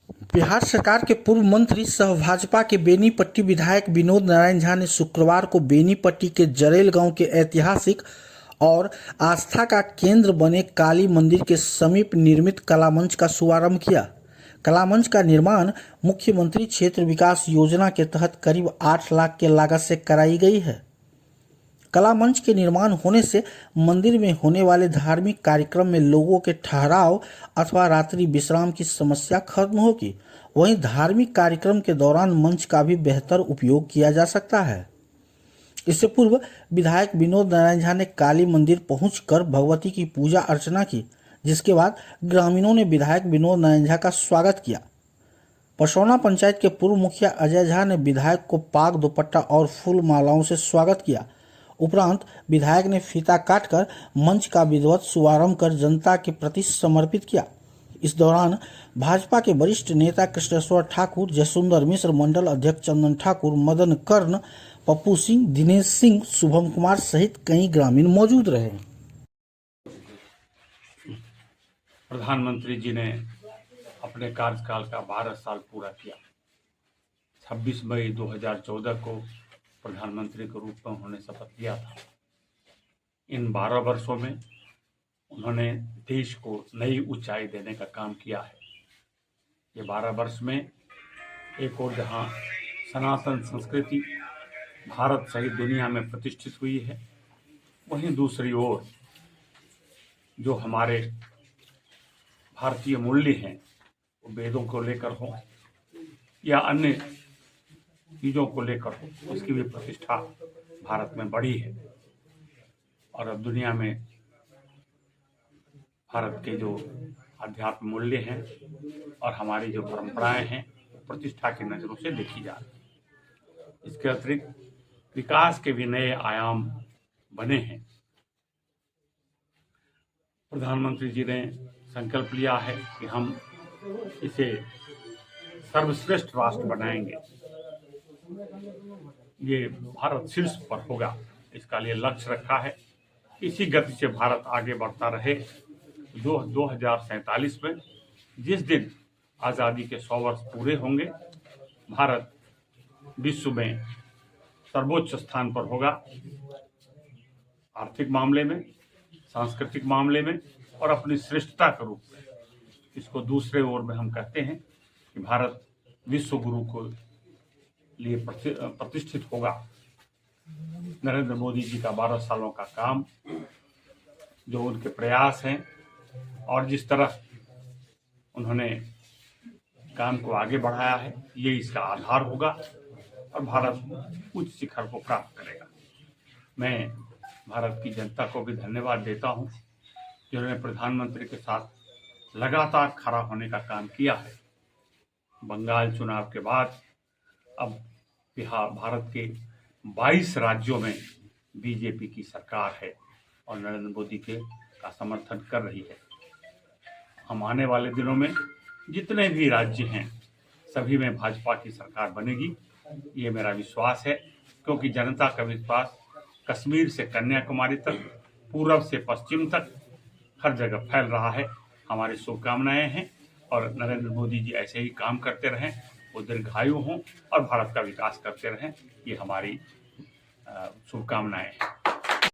बिहार सरकार के पूर्व मंत्री सह भाजपा के बेनीपट्टी विधायक विनोद नारायण झा ने शुक्रवार को बेनीपट्टी के जरेल गांव के ऐतिहासिक और आस्था का केंद्र बने काली मंदिर के समीप निर्मित कलामंच का शुभारंभ किया। कलामंच का निर्माण मुख्यमंत्री क्षेत्र विकास योजना के तहत करीब 8 लाख के लागत से कराई गई है। कला मंच के निर्माण होने से मंदिर में होने वाले धार्मिक कार्यक्रम में लोगों के ठहराव अथवा रात्रि विश्राम की समस्या खत्म होगी। वहीं धार्मिक कार्यक्रम के दौरान मंच का भी बेहतर उपयोग किया जा सकता है। इससे पूर्व विधायक विनोद नारायण झा ने काली मंदिर पहुंचकर भगवती की पूजा अर्चना की, जिसके बाद ग्रामीणों ने विधायक विनोद नारायण झा का स्वागत किया। पशौना पंचायत के पूर्व मुखिया अजय झा ने विधायक को पाग दुपट्टा और फूल मालाओं से स्वागत किया। उपरांत विधायक ने फीता काटकर मंच का विधिवत शुभारंभ कर जनता के प्रति समर्पित किया। इस दौरान भाजपा के वरिष्ठ नेता कृष्णेश्वर ठाकुर, जयसुंदर मिश्र, मंडल अध्यक्ष चंदन ठाकुर, मदन कर्ण, पप्पू सिंह, दिनेश सिंह, शुभम कुमार सहित कई ग्रामीण मौजूद रहे। प्रधानमंत्री जी ने अपने कार्यकाल का 12 साल पूरा किया। 26 मई 2014 को प्रधानमंत्री के रूप में उन्होंने शपथ लिया था। इन 12 वर्षों में उन्होंने देश को नई ऊंचाई देने का काम किया है। ये 12 वर्ष में एक और जहां सनातन संस्कृति भारत सहित दुनिया में प्रतिष्ठित हुई है, वहीं दूसरी ओर जो हमारे भारतीय मूल्य हैं, वो वेदों को लेकर हो या अन्य चीज़ों को लेकर हो, उसकी भी प्रतिष्ठा भारत में बढ़ी है। और अब दुनिया में भारत के जो आध्यात्म मूल्य हैं और हमारी जो परंपराएं हैं, प्रतिष्ठा की नज़रों से देखी जा रही। इसके अतिरिक्त विकास के भी नए आयाम बने हैं। प्रधानमंत्री जी ने संकल्प लिया है कि हम इसे सर्वश्रेष्ठ राष्ट्र बनाएंगे। ये भारत शीर्ष पर होगा, इसका लिए लक्ष्य रखा है। इसी गति से भारत आगे बढ़ता रहे। 2047 में जिस दिन आज़ादी के 100 वर्ष पूरे होंगे, भारत विश्व में सर्वोच्च स्थान पर होगा, आर्थिक मामले में, सांस्कृतिक मामले में और अपनी श्रेष्ठता के रूप में। इसको दूसरे ओर में हम कहते हैं कि भारत विश्व गुरु को लिए प्रतिष्ठित होगा। नरेंद्र मोदी जी का 12 सालों का काम, जो उनके प्रयास हैं और जिस तरह उन्होंने काम को आगे बढ़ाया है, ये इसका आधार होगा और भारत उच्च शिखर को प्राप्त करेगा। मैं भारत की जनता को भी धन्यवाद देता हूं, जिन्होंने प्रधानमंत्री के साथ लगातार खड़ा होने का काम किया है। बंगाल चुनाव के बाद अब बिहार भारत के 22 राज्यों में बीजेपी की सरकार है और नरेंद्र मोदी का समर्थन कर रही है। हम आने वाले दिनों में जितने भी राज्य हैं, सभी में भाजपा की सरकार बनेगी, ये मेरा विश्वास है, क्योंकि जनता का विश्वास कश्मीर से कन्याकुमारी तक, पूर्व से पश्चिम तक हर जगह फैल रहा है। हमारी शुभकामनाएं हैं और नरेंद्र मोदी जी ऐसे ही काम करते रहें, वो दीर्घायु हों और भारत का विकास करते रहें, ये हमारी शुभकामनाएं हैं।